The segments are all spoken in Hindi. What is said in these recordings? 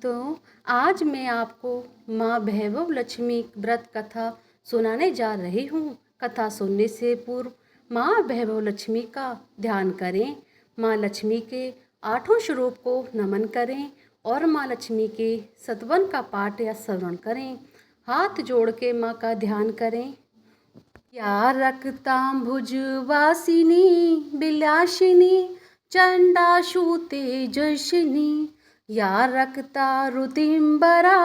भक्तों, आज मैं आपको माँ भैरव लक्ष्मी व्रत कथा सुनाने जा रही हूँ। कथा सुनने से पूर्व माँ भैरव लक्ष्मी का ध्यान करें। माँ लक्ष्मी के 8 स्वरूप को नमन करें और माँ लक्ष्मी के सतवन का पाठ या श्रवण करें। हाथ जोड़ के माँ का ध्यान करें। या रक्तांबुज वासिनी विलासिनी चंडाशु तेजस्विनी या रक्तारुतिम्बरा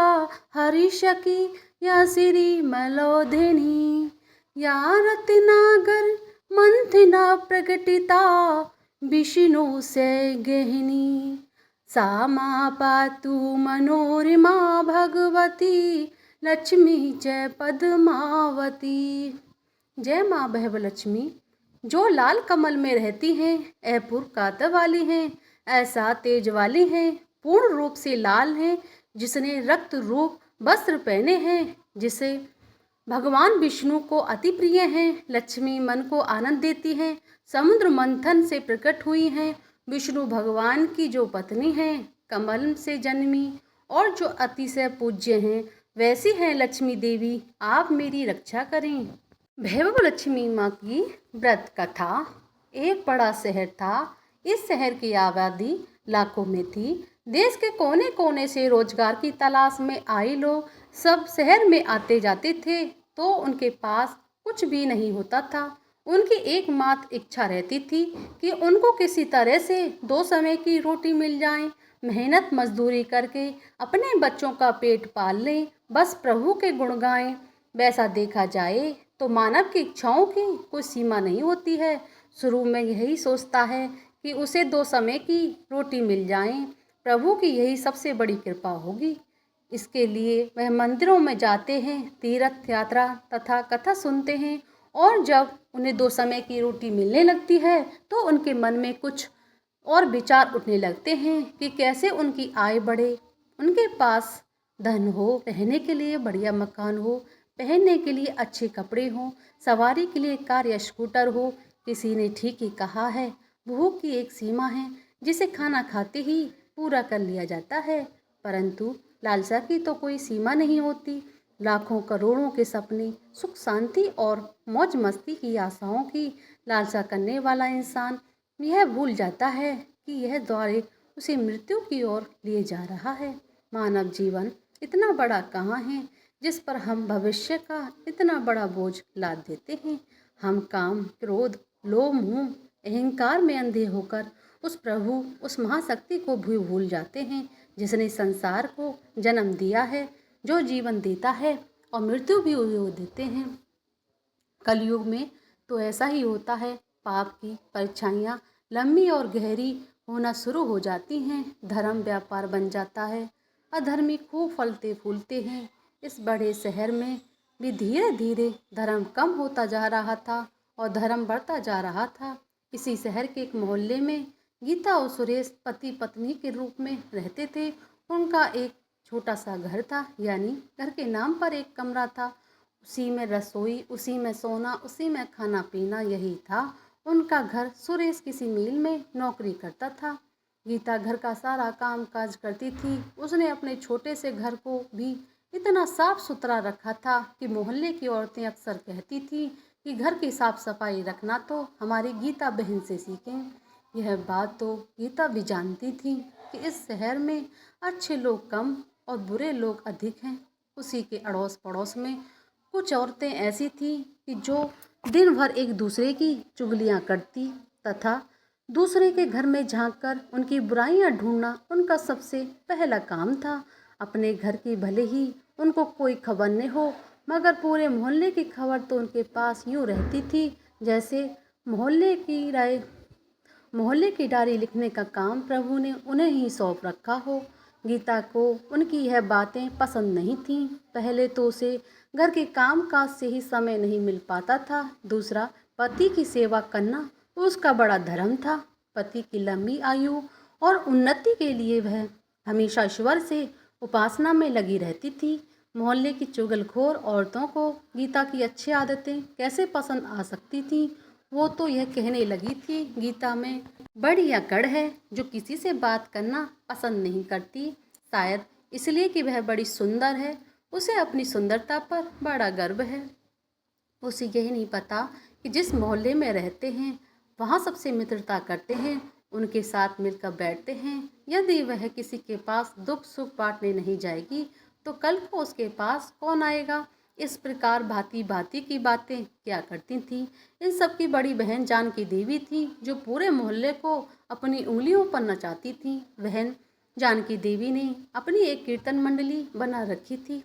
हरिशकी या श्री मलोधिनी या रत्नागर मंथना प्रकटिता विष्णु से गहनी सा मा पातु मनोरमा भगवती लक्ष्मी च पद्मावती। जय माँ भैरव लक्ष्मी, जो लाल कमल में रहती हैं, अपूर्व कांति वाली हैं, ऐसा तेज वाली हैं, पूर्ण रूप से लाल हैं, जिसने रक्त रूप वस्त्र पहने हैं, जिसे भगवान विष्णु को अति प्रिय हैं। लक्ष्मी मन को आनंद देती हैं, समुद्र मंथन से प्रकट हुई हैं, विष्णु भगवान की जो पत्नी हैं, कमल से जन्मी और जो अतिशय पूज्य हैं, वैसी हैं लक्ष्मी देवी। आप मेरी रक्षा करें। भैरव लक्ष्मी माँ की व्रत कथा। एक बड़ा शहर था। इस शहर की आबादी लाखों में थी। देश के कोने कोने से रोजगार की तलाश में आए लोग सब शहर में आते जाते थे, तो उनके पास कुछ भी नहीं होता था। उनकी एकमात्र इच्छा रहती थी कि उनको किसी तरह से 2 समय की रोटी मिल जाए। मेहनत मजदूरी करके अपने बच्चों का पेट पाल लें, बस प्रभु के गुण गाएं। वैसा देखा जाए तो मानव की इच्छाओं की कोई सीमा नहीं होती है। शुरू में यही सोचता है कि उसे 2 समय की रोटी मिल जाए, प्रभु की यही सबसे बड़ी कृपा होगी। इसके लिए वह मंदिरों में जाते हैं, तीर्थ यात्रा तथा कथा सुनते हैं, और जब उन्हें 2 समय की रोटी मिलने लगती है तो उनके मन में कुछ और विचार उठने लगते हैं कि कैसे उनकी आय बढ़े। उनके पास धन हो, रहने के लिए बढ़िया मकान हो, पहनने के लिए अच्छे कपड़े हों, सवारी के लिए कार या स्कूटर हो। किसी ने ठीक ही कहा है, भूख की एक सीमा है जिसे खाना खाते ही पूरा कर लिया जाता है, परंतु लालसा की तो कोई सीमा नहीं होती। लाखों करोड़ों के सपने, सुख शांति और मौज मस्ती की आशाओं की लालसा करने वाला इंसान यह भूल जाता है कि यह द्वार उसे मृत्यु की ओर लिए जा रहा है। मानव जीवन इतना बड़ा कहाँ है जिस पर हम भविष्य का इतना बड़ा बोझ लाद देते हैं। हम काम, क्रोध, लोभ, मोह, अहंकार में अंधे होकर उस प्रभु, उस महाशक्ति को भी भूल जाते हैं, जिसने संसार को जन्म दिया है, जो जीवन देता है और मृत्यु भी वो देते हैं। कलयुग में तो ऐसा ही होता है। पाप की परछाइयाँ लंबी और गहरी होना शुरू हो जाती हैं। धर्म व्यापार बन जाता है। अधर्मी खूब फलते फूलते हैं। इस बड़े शहर में भी धीरे धीरे धर्म कम होता जा रहा था और धर्म बढ़ता जा रहा था। इसी शहर के एक मोहल्ले में गीता और सुरेश पति पत्नी के रूप में रहते थे। उनका एक छोटा सा घर था, यानी घर के नाम पर एक कमरा था। उसी में रसोई, उसी में सोना, उसी में खाना पीना, यही था उनका घर। सुरेश किसी मिल में नौकरी करता था। गीता घर का सारा काम काज करती थी। उसने अपने छोटे से घर को भी इतना साफ सुथरा रखा था कि मोहल्ले की औरतें अक्सर कहती थी कि घर की साफ सफाई रखना तो हमारी गीता बहन से सीखें। यह बात तो गीता भी जानती थी कि इस शहर में अच्छे लोग कम और बुरे लोग अधिक हैं। उसी के अड़ोस पड़ोस में कुछ औरतें ऐसी थीं कि जो दिन भर एक दूसरे की चुगलियां करती तथा दूसरे के घर में झांककर उनकी बुराइयां ढूंढना उनका सबसे पहला काम था। अपने घर की भले ही उनको कोई खबर न हो, मगर पूरे मोहल्ले की खबर तो उनके पास यूँ रहती थी जैसे मोहल्ले की डायरी लिखने का काम प्रभु ने उन्हें ही सौंप रखा हो। गीता को उनकी यह बातें पसंद नहीं थीं। पहले तो उसे घर के काम काज से ही समय नहीं मिल पाता था। दूसरा, पति की सेवा करना उसका बड़ा धर्म था। पति की लंबी आयु और उन्नति के लिए वह हमेशा ईश्वर से उपासना में लगी रहती थी। मोहल्ले की चुगलखोर औरतों को गीता की अच्छी आदतें कैसे पसंद आ सकती थीं। वो तो यह कहने लगी थी, गीता में बड़ी अकड़ है जो किसी से बात करना पसंद नहीं करती। शायद इसलिए कि वह बड़ी सुंदर है। उसे अपनी सुंदरता पर बड़ा गर्व है। उसे यही नहीं पता कि जिस मोहल्ले में रहते हैं वहाँ सबसे मित्रता करते हैं, उनके साथ मिलकर बैठते हैं। यदि वह किसी के पास दुख सुख बांटने नहीं जाएगी तो कल को उसके पास कौन आएगा। इस प्रकार भांति भांति की बातें क्या करती थी। इन सब की बड़ी बहन जानकी देवी थी, जो पूरे मोहल्ले को अपनी उंगलियों पर नचाती थी। बहन जानकी देवी ने अपनी एक कीर्तन मंडली बना रखी थी,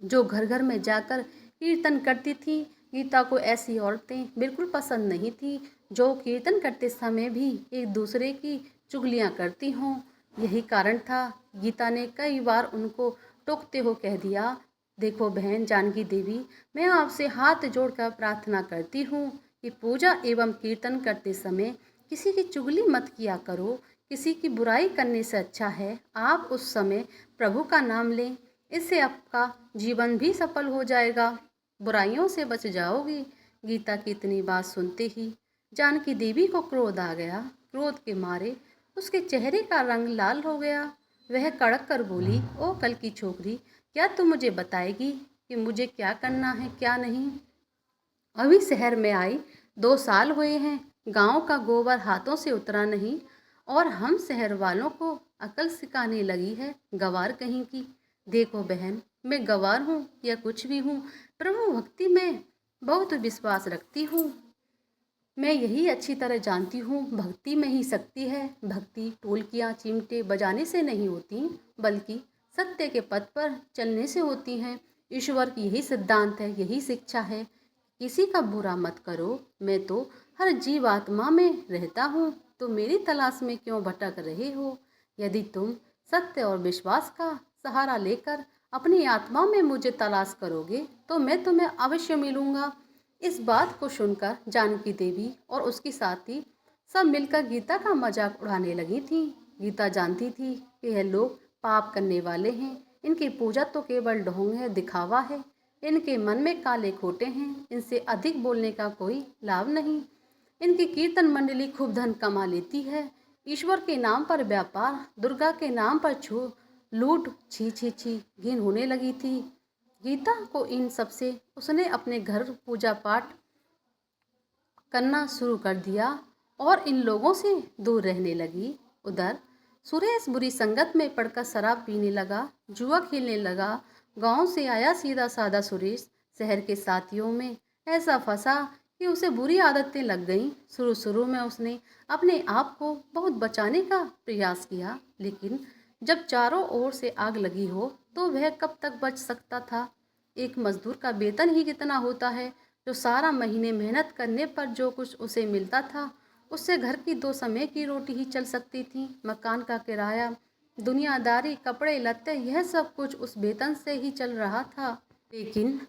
जो घर घर में जाकर कीर्तन करती थी। गीता को ऐसी औरतें बिल्कुल पसंद नहीं थी, जो कीर्तन करते समय भी एक दूसरे की चुगलियां करती हों। यही कारण था गीता ने कई बार उनको टोकते हो कह दिया, देखो बहन जानकी देवी, मैं आपसे हाथ जोड़कर प्रार्थना करती हूँ कि पूजा एवं कीर्तन करते समय किसी की चुगली मत किया करो। किसी की बुराई करने से अच्छा है आप उस समय प्रभु का नाम लें, इससे आपका जीवन भी सफल हो जाएगा, बुराइयों से बच जाओगी। गीता की इतनी बात सुनते ही जानकी देवी को क्रोध आ गया। क्रोध के मारे उसके चेहरे का रंग लाल हो गया। वह कड़क कर बोली, ओ कल की छोकरी, क्या तुम मुझे बताएगी कि मुझे क्या करना है क्या नहीं। अभी शहर में आई 2 साल हुए हैं, गांव का गोबर हाथों से उतरा नहीं और हम शहर वालों को अकल सिखाने लगी है, गवार कहीं की। देखो बहन, मैं गवार हूँ या कुछ भी हूँ, प्रभु भक्ति में बहुत विश्वास रखती हूँ। मैं यही अच्छी तरह जानती हूँ, भक्ति में ही शक्ति है। भक्ति ढोलकियाँ चिमटे बजाने से नहीं होती, बल्कि सत्य के पथ पर चलने से होती हैं। ईश्वर की यही सिद्धांत है, यही शिक्षा है, किसी का बुरा मत करो। मैं तो हर जीवात्मा में रहता हूँ, तो मेरी तलाश में क्यों भटक रहे हो। यदि तुम सत्य और विश्वास का सहारा लेकर अपनी आत्मा में मुझे तलाश करोगे तो मैं तुम्हें अवश्य मिलूंगा। इस बात को सुनकर जानकी देवी और उसकी साथी सब मिलकर गीता का मजाक उड़ाने लगी थी। गीता जानती थी कि यह लोग पाप करने वाले हैं, इनकी पूजा तो केवल ढोंग है, दिखावा है, इनके मन में काले खोटे हैं, इनसे अधिक बोलने का कोई लाभ नहीं। इनकी कीर्तन मंडली खूब धन कमा लेती है, ईश्वर के नाम पर व्यापार, दुर्गा के नाम पर छू लूट, छी छी छी, घिन होने लगी थी। गीता को इन सब से उसने अपने घर पूजा पाठ करना शुरू कर दिया और इन लोगों से दूर रहने लगी। उधर सुरेश बुरी संगत में पड़कर शराब पीने लगा, जुआ खेलने लगा। गांव से आया सीधा साधा सुरेश शहर के साथियों में ऐसा फंसा कि उसे बुरी आदतें लग गईं। शुरू शुरू में उसने अपने आप को बहुत बचाने का प्रयास किया, लेकिन जब चारों ओर से आग लगी हो तो वह कब तक बच सकता था। एक मजदूर का वेतन ही कितना होता है, जो सारा महीने मेहनत करने पर जो कुछ उसे मिलता था उससे घर की 2 समय की रोटी ही चल सकती थी। मकान का किराया, दुनियादारी, कपड़े लत्ते, यह सब कुछ उस वेतन से ही चल रहा था। लेकिन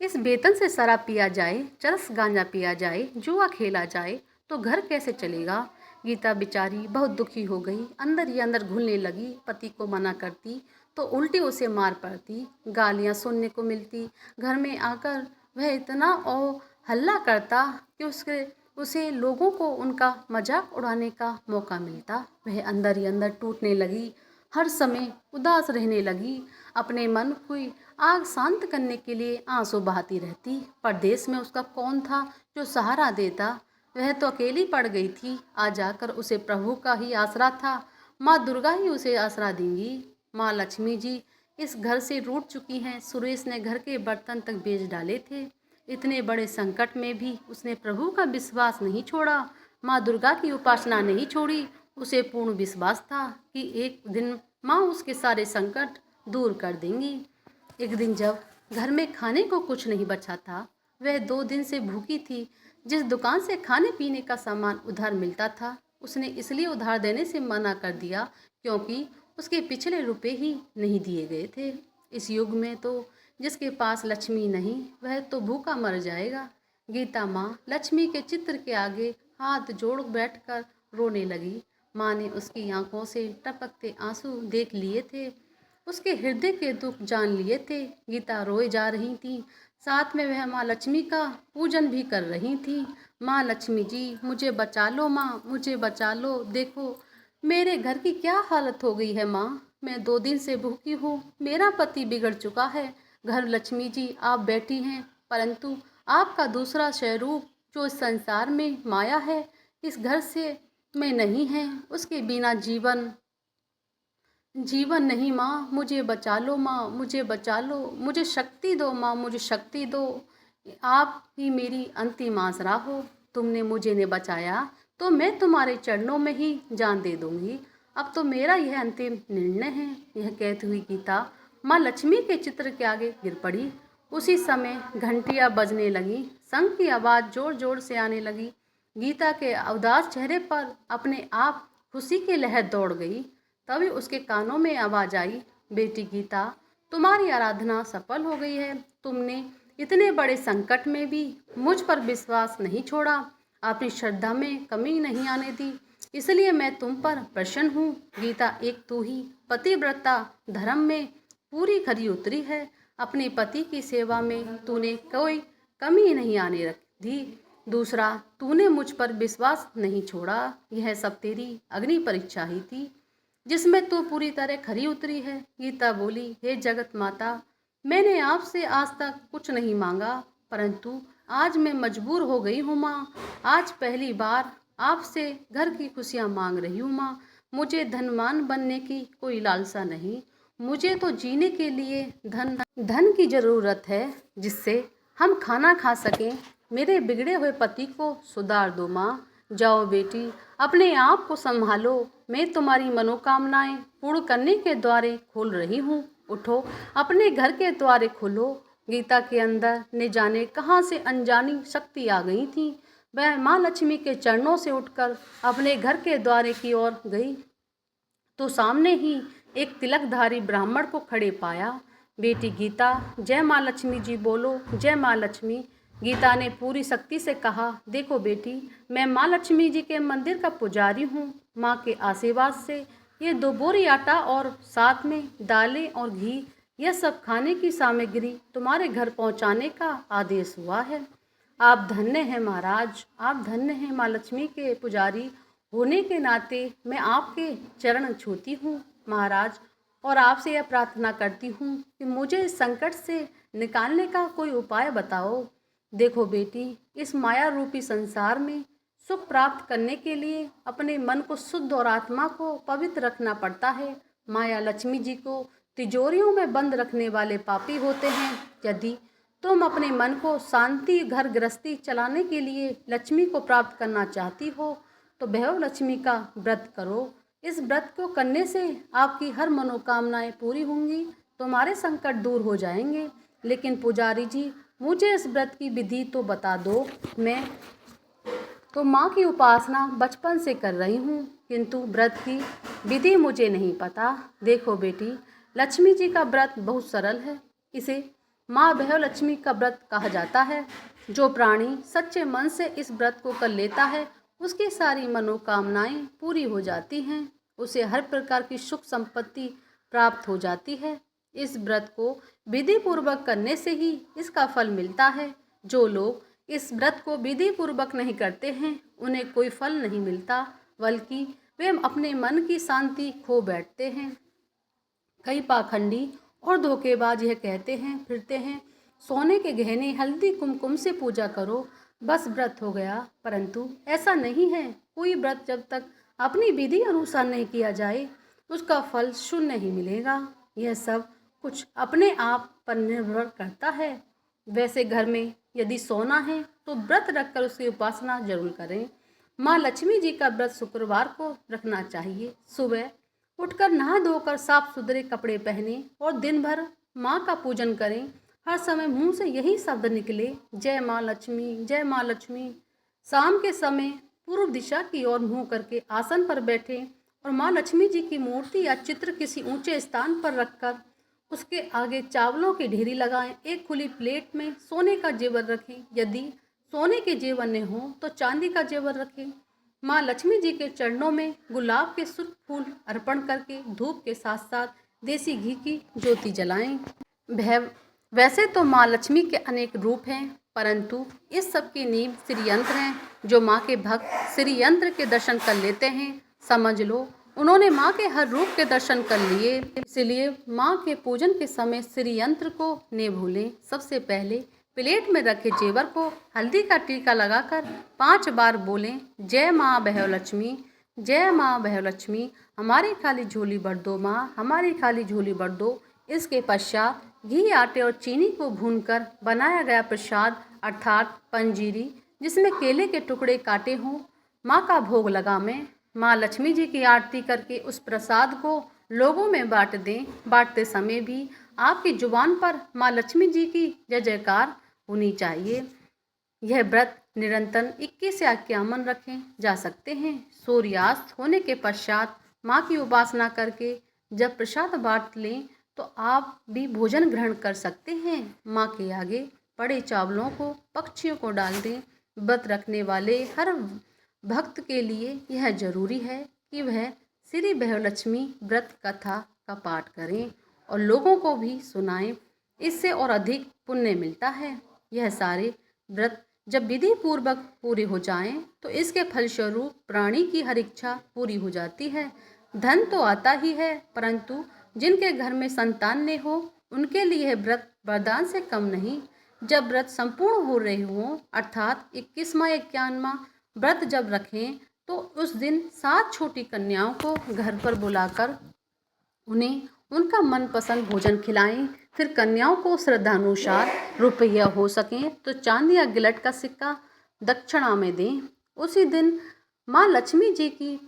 इस वेतन से शराब पिया जाए, चरस गांजा पिया जाए, जुआ खेला जाए तो घर कैसे चलेगा। गीता बेचारी बहुत दुखी हो गई, अंदर ही अंदर घुलने लगी। पति को मना करती तो उल्टी उसे मार पड़ती, गालियां सुनने को मिलती। घर में आकर वह इतना और हल्ला करता कि उसे लोगों को उनका मजाक उड़ाने का मौका मिलता। वह अंदर ही अंदर टूटने लगी, हर समय उदास रहने लगी। अपने मन की आग शांत करने के लिए आंसू बहाती रहती। परदेश में उसका कौन था जो सहारा देता। वह तो अकेली पड़ गई थी। आ जाकर उसे प्रभु का ही आसरा था। माँ दुर्गा ही उसे आसरा देंगी। माँ लक्ष्मी जी इस घर से रूठ चुकी हैं। सुरेश ने घर के बर्तन तक बेच डाले थे। इतने बड़े संकट में भी उसने प्रभु का विश्वास नहीं छोड़ा, माँ दुर्गा की उपासना नहीं छोड़ी। उसे पूर्ण विश्वास था कि एक दिन माँ उसके सारे संकट दूर कर देंगी। एक दिन जब घर में खाने को कुछ नहीं बचा था, वह 2 दिन से भूखी थी। जिस दुकान से खाने पीने का सामान उधार मिलता था, उसने इसलिए उधार देने से मना कर दिया क्योंकि उसके पिछले रुपए ही नहीं दिए गए थे। इस युग में तो जिसके पास लक्ष्मी नहीं वह तो भूखा मर जाएगा। गीता माँ लक्ष्मी के चित्र के आगे हाथ जोड़ बैठकर रोने लगी। माँ ने उसकी आंखों से टपकते आंसू देख लिए थे, उसके हृदय के दुख जान लिए थे। गीता रोए जा रही थी, साथ में वह माँ लक्ष्मी का पूजन भी कर रही थी। माँ लक्ष्मी जी मुझे बचा लो, माँ मुझे बचा लो, देखो मेरे घर की क्या हालत हो गई है माँ। मैं 2 दिन से भूखी हूँ। मेरा पति बिगड़ चुका है। घर लक्ष्मी जी आप बैठी हैं, परंतु आपका दूसरा स्वरूप जो इस संसार में माया है, इस घर से मैं नहीं है। उसके बिना जीवन जीवन नहीं माँ, मुझे बचा लो माँ, मुझे बचा लो, मुझे शक्ति दो माँ, मुझे शक्ति दो। आप ही मेरी अंतिम आसरा हो। तुमने मुझे नहीं बचाया तो मैं तुम्हारे चरणों में ही जान दे दूंगी। अब तो मेरा यह अंतिम निर्णय है। यह कहती हुई गीता माँ लक्ष्मी के चित्र के आगे गिर पड़ी। उसी समय घंटियाँ बजने लगी, शंख की आवाज़ जोर जोर से आने लगी। गीता के उदास चेहरे पर अपने आप खुशी की लहर दौड़ गई। तभी उसके कानों में आवाज़ आई, बेटी गीता, तुम्हारी आराधना सफल हो गई है। तुमने इतने बड़े संकट में भी मुझ पर विश्वास नहीं छोड़ा, अपनी श्रद्धा में कमी नहीं आने दी, इसलिए मैं तुम पर प्रसन्न हूँ। गीता, एक तू ही पतिव्रता धर्म में पूरी खरी उतरी है। अपने पति की सेवा में तूने कोई कमी नहीं आने दी। दूसरा, तूने मुझ पर विश्वास नहीं छोड़ा। यह सब तेरी अग्नि परीक्षा ही थी जिसमें तू पूरी तरह खरी उतरी है। गीता बोली, हे जगत माता, मैंने आपसे आज तक कुछ नहीं मांगा, परंतु आज मैं मजबूर हो गई हूँ माँ। आज पहली बार आपसे घर की खुशियाँ मांग रही हूँ माँ। मुझे धनवान बनने की कोई लालसा नहीं, मुझे तो जीने के लिए धन की ज़रूरत है, जिससे हम खाना खा सकें। मेरे बिगड़े हुए पति को सुधार दो माँ। जाओ बेटी, अपने आप को संभालो। मैं तुम्हारी मनोकामनाएं पूर्ण करने के द्वारे खोल रही हूँ। उठो, अपने घर के द्वारे खोलो। गीता के अंदर न जाने कहाँ से अनजानी शक्ति आ गई थी। वह माँ लक्ष्मी के चरणों से उठकर अपने घर के द्वारे की ओर गई तो सामने ही एक तिलकधारी ब्राह्मण को खड़े पाया। बेटी गीता, जय माँ लक्ष्मी जी बोलो, जय माँ लक्ष्मी। गीता ने पूरी शक्ति से कहा, देखो बेटी, मैं माँ लक्ष्मी जी के मंदिर का पुजारी हूँ। माँ के आशीर्वाद से ये 2 बोरी आटा और साथ में दालें और घी, यह सब खाने की सामग्री तुम्हारे घर पहुँचाने का आदेश हुआ है। आप धन्य हैं महाराज, आप धन्य हैं। माँ लक्ष्मी के पुजारी होने के नाते मैं आपके चरण छूती हूँ महाराज, और आपसे यह प्रार्थना करती हूँ कि मुझे इस संकट से निकालने का कोई उपाय बताओ। देखो बेटी, इस माया रूपी संसार में सुख प्राप्त करने के लिए अपने मन को शुद्ध और आत्मा को पवित्र रखना पड़ता है। माया लक्ष्मी जी को तिजोरियों में बंद रखने वाले पापी होते हैं। यदि तुम अपने मन को शांति घर गृहस्थी चलाने के लिए लक्ष्मी को प्राप्त करना चाहती हो तो वैभव लक्ष्मी का व्रत करो। इस व्रत को करने से आपकी हर मनोकामनाएं पूरी होंगी, तुम्हारे संकट दूर हो जाएंगे। लेकिन पुजारी जी, मुझे इस व्रत की विधि तो बता दो। मैं तो माँ की उपासना बचपन से कर रही हूँ, किंतु व्रत की विधि मुझे नहीं पता। देखो बेटी, लक्ष्मी जी का व्रत बहुत सरल है। इसे माँ वैभव लक्ष्मी का व्रत कहा जाता है। जो प्राणी सच्चे मन से इस व्रत को कर लेता है, उसकी सारी मनोकामनाएं पूरी हो जाती हैं। उसे हर प्रकार की सुख संपत्ति प्राप्त हो जाती है। इस व्रत को विधि पूर्वक करने से ही इसका फल मिलता है। जो लोग इस व्रत को विधि पूर्वक नहीं करते हैं, उन्हें कोई फल नहीं मिलता, बल्कि वे अपने मन की शांति खो बैठते हैं। कई पाखंडी और धोखेबाज यह कहते हैं फिरते हैं, सोने के गहने हल्दी कुमकुम से पूजा करो, बस व्रत हो गया। परंतु ऐसा नहीं है। कोई व्रत जब तक अपनी विधि अनुसार नहीं किया जाए, उसका फल शून्य ही मिलेगा। यह सब कुछ अपने आप पर निर्भर करता है। वैसे घर में यदि सोना है तो व्रत रखकर उसकी उपासना जरूर करें। माँ लक्ष्मी जी का व्रत शुक्रवार को रखना चाहिए। सुबह उठकर नहा धोकर साफ सुथरे कपड़े पहने और दिन भर माँ का पूजन करें। हर समय मुंह से यही शब्द निकले, जय माँ लक्ष्मी, जय माँ लक्ष्मी। शाम के समय पूर्व दिशा की ओर मुँह करके आसन पर बैठें और माँ लक्ष्मी जी की मूर्ति या चित्र किसी ऊंचे स्थान पर रखकर उसके आगे चावलों की ढेरी लगाएं। एक खुली प्लेट में सोने का जेवर रखें। यदि सोने के जेवर न हो तो चांदी का जेवर रखें। माँ लक्ष्मी जी के चरणों में गुलाब के शुद्ध फूल अर्पण करके धूप के साथ साथ देसी घी की ज्योति जलाएं। वैसे तो माँ लक्ष्मी के अनेक रूप हैं, परंतु इस सब की नींव श्री यंत्र हैं। जो माँ के भक्त श्री यंत्र के दर्शन कर लेते हैं, समझ लो उन्होंने माँ के हर रूप के दर्शन कर लिए। इसलिए माँ के पूजन के समय श्री यंत्र को न भूलें। सबसे पहले प्लेट में रखे जेवर को हल्दी का टीका लगाकर 5 बार बोलें, जय माँ भैरवलक्ष्मी, जय माँ भैरवलक्ष्मी, हमारी खाली झोली भर दो माँ, हमारी खाली झोली भर दो। इसके पश्चात घी, आटे और चीनी को भूनकर बनाया गया प्रसाद अर्थात पंजीरी, जिसमें केले के टुकड़े काटे हों, माँ का भोग लगावें। माँ लक्ष्मी जी की आरती करके उस प्रसाद को लोगों में बांट दें। बांटते समय भी आपकी जुबान पर माँ लक्ष्मी जी की जय जयकार होनी चाहिए। यह व्रत निरंतर 21 या 51 रखे जा सकते हैं। सूर्यास्त होने के पश्चात माँ की उपासना करके जब प्रसाद बांट लें तो आप भी भोजन ग्रहण कर सकते हैं। माँ के आगे पड़े चावलों को पक्षियों को डाल दें। व्रत रखने वाले हर भक्त के लिए यह जरूरी है कि वह श्री भैरवलक्ष्मी व्रत कथा का पाठ करें और लोगों को भी सुनाएं। इससे और अधिक पुण्य मिलता है। यह सारे व्रत जब विधि पूर्वक पूरे हो जाएं तो इसके फलस्वरूप प्राणी की हर इच्छा पूरी हो जाती है। धन तो आता ही है, परंतु जिनके घर में संतान न हो उनके लिए यह व्रत वरदान से कम नहीं। जब व्रत संपूर्ण हो रहे हों अर्थात 21वां 51वां व्रत जब रखें तो उस दिन 7 छोटी कन्याओं को घर पर बुलाकर उन्हें उनका मनपसंद भोजन खिलाएं। फिर कन्याओं को श्रद्धानुसार रुपया हो सकें तो चांदी या गिलट का सिक्का दक्षिणा में दें। उसी दिन माँ लक्ष्मी जी की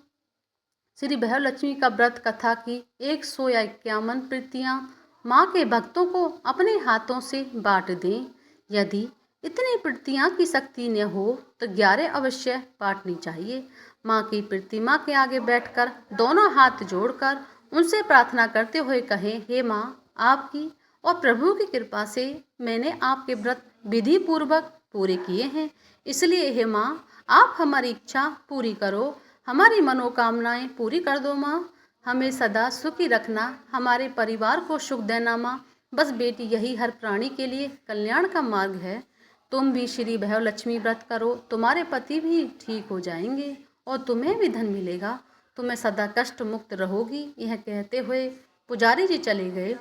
श्री भैरवलक्ष्मी का व्रत कथा की 100 या 51 प्रतियाँ माँ के भक्तों को अपने हाथों से बांट दें। यदि इतनी प्रतियाँ की शक्ति न हो तो 11 अवश्य बांटनी चाहिए। माँ की प्रतिमा के आगे बैठकर दोनों हाथ जोड़कर उनसे प्रार्थना करते हुए कहें, हे माँ, आपकी और प्रभु की कृपा से मैंने आपके व्रत विधि पूर्वक पूरे किए हैं। इसलिए हे माँ, आप हमारी इच्छा पूरी करो, हमारी मनोकामनाएं पूरी कर दो माँ, हमें सदा सुखी रखना, हमारे परिवार को सुख देना माँ। बस बेटी, यही हर प्राणी के लिए कल्याण का मार्ग है। तुम भी श्री भैरवलक्ष्मी व्रत करो, तुम्हारे पति भी ठीक हो जाएंगे और तुम्हें भी धन मिलेगा, तुम्हें सदा कष्ट मुक्त रहोगी। यह कहते हुए पुजारी जी चले गए।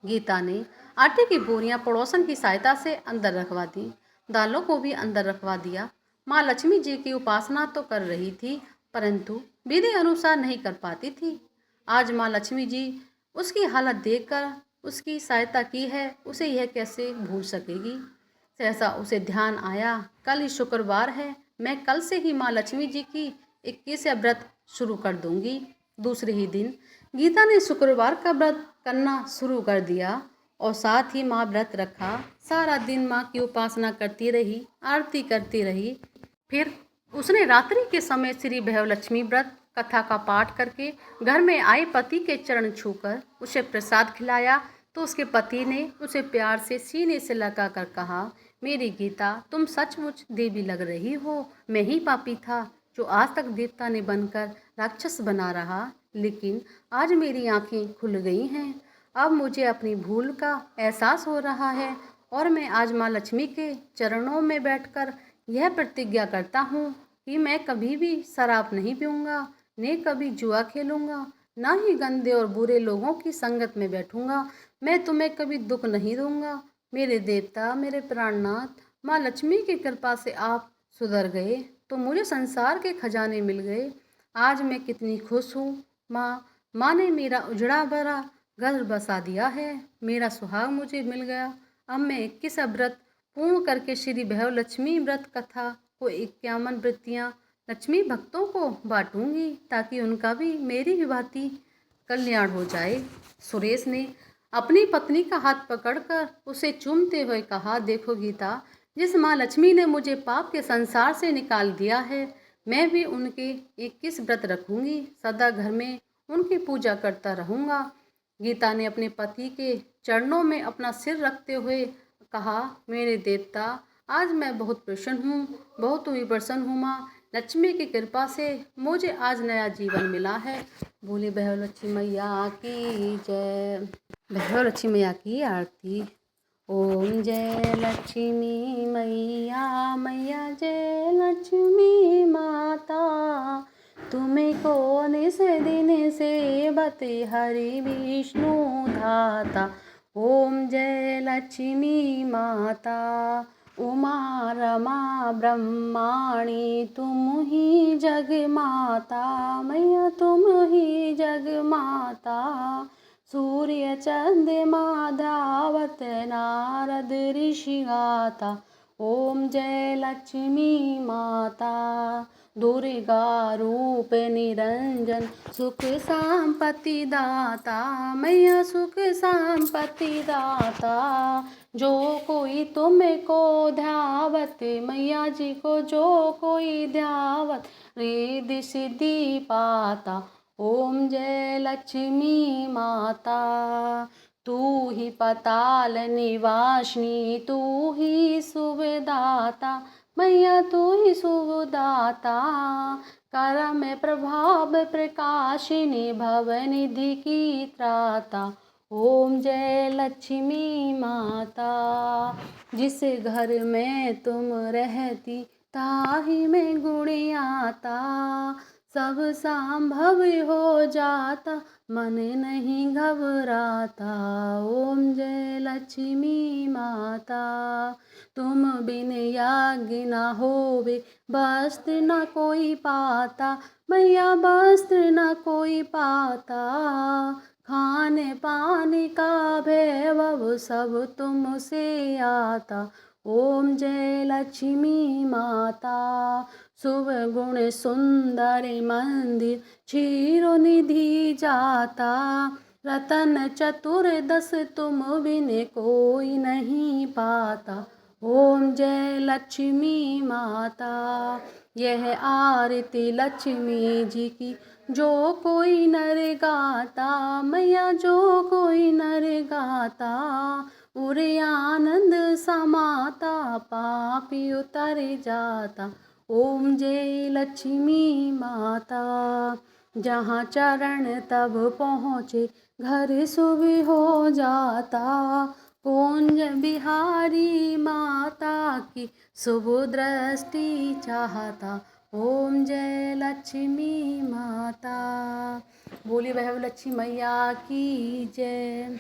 गीता ने आटे की बोरियां पड़ोसन की सहायता से अंदर रखवा दी, दालों को भी अंदर रखवा दिया। माँ लक्ष्मी जी की उपासना तो कर रही थी, परंतु विधि अनुसार नहीं कर पाती थी। आज माँ लक्ष्मी जी उसकी हालत देखकर उसकी सहायता की है, उसे यह कैसे भूल सकेगी। सहसा उसे ध्यान आया, कल ही शुक्रवार है, मैं कल से ही माँ लक्ष्मी जी की 21वां व्रत शुरू कर दूंगी। दूसरे ही दिन गीता ने शुक्रवार का व्रत करना शुरू कर दिया और साथ ही माँ व्रत रखा। सारा दिन माँ की उपासना करती रही, आरती करती रही। फिर उसने रात्रि के समय श्री भैरवलक्ष्मी व्रत कथा का पाठ करके घर में आए पति के चरण छूकर उसे प्रसाद खिलाया तो उसके पति ने उसे प्यार से सीने से लगाकर कहा, मेरी गीता, तुम सचमुच देवी लग रही हो। मैं ही पापी था जो आज तक देवता ने बनकर राक्षस बना रहा, लेकिन आज मेरी आंखें खुल गई हैं। अब मुझे अपनी भूल का एहसास हो रहा है और मैं आज माँ लक्ष्मी के चरणों में बैठकर यह प्रतिज्ञा करता हूँ कि मैं कभी भी शराब नहीं पीऊँगा, न कभी जुआ खेलूँगा, ना ही गंदे और बुरे लोगों की संगत में बैठूँगा। मैं तुम्हें कभी दुख नहीं दूँगा। मेरे देवता, मेरे प्राणनाथ, माँ लक्ष्मी की कृपा से आप सुधर गए तो मुझे संसार के खजाने मिल गए। आज मैं कितनी खुश हूँ। माँ ने मेरा उजड़ा भरा घर बसा दिया है, मेरा सुहाग मुझे मिल गया। अब मैं 21 व्रत पूर्ण करके श्री भैरवलक्ष्मी व्रत कथा को 51 वृत्तियाँ लक्ष्मी भक्तों को बांटूंगी ताकि उनका भी मेरी ही भांति कल्याण हो जाए। सुरेश ने अपनी पत्नी का हाथ पकड़कर उसे चूमते हुए कहा, देखो गीता, जिस माँ लक्ष्मी ने मुझे पाप के संसार से निकाल दिया है, मैं भी उनके 21 व्रत रखूंगी, सदा घर में उनकी पूजा करता रहूंगा। गीता ने अपने पति के चरणों में अपना सिर रखते हुए कहा, मेरे देवता, आज मैं बहुत प्रसन्न हूँ, बहुत ही प्रसन्न हूँ माँ। लक्ष्मी की कृपा से मुझे आज नया जीवन मिला है। बोले भैरवलक्ष्मी मैया की जय। भैरवलक्ष्मी मैया की आरती। ओम जय लक्ष्मी मैया, मैया जय लक्ष्मी माता, तुम्हें को निस दिन सेवत हरि विष्णु धाता। ओम जय लक्ष्मी माता। उमा रमा ब्रह्माणी तुम ही जग माता, मैया तुम ही जग माता। सूर्य चंद्रमा धावत नारद ऋषि गाता। ओम जय लक्ष्मी माता। दुर्गा रूप निरंजन सुख संपत्ति दाता, मैया सुख संपत्ति दाता। जो कोई तुमको ध्यावत, मैया जी को जो कोई ध्यावत रिद्धि सिद्धि पाता। ओम जय लक्ष्मी माता। तू ही पाताल निवासिनी, तू ही सुखदाता, मैया तू ही सुखदाता। कर में प्रभाव प्रकाशिनी, भवनिधि की त्राता। ओम जय लक्ष्मी माता। जिस घर में तुम रहती ताहि में गुण आता, सब संभव हो जाता मन नहीं घबराता। ओम जय लक्ष्मी माता। तुम बिन यज्ञ न होवे, वस्त्र न कोई पाता, मैया वस्त्र न कोई पाता। खाने पाने का वैभव सब तुमसे आता। ओम जय लक्ष्मी माता। शुभ गुण सुंदर मंदिर क्षीरो निधि जाता, रतन चतुर्दश तुम बिन कोई नहीं पाता। ओम जय लक्ष्मी माता। यह आरती लक्ष्मी जी की जो कोई नर गाता, मैया जो कोई नर गाता। उरे आनंद समाता, पापी उतर जाता। ओम जय लक्ष्मी माता। जहाँ चरण तब पहुँचे घर शुभ हो जाता, कुंज बिहारी माता की शुभ दृष्टि चाहता। ओम जय लक्ष्मी माता। बोलिए वैभव लक्ष्मी मैया की जय।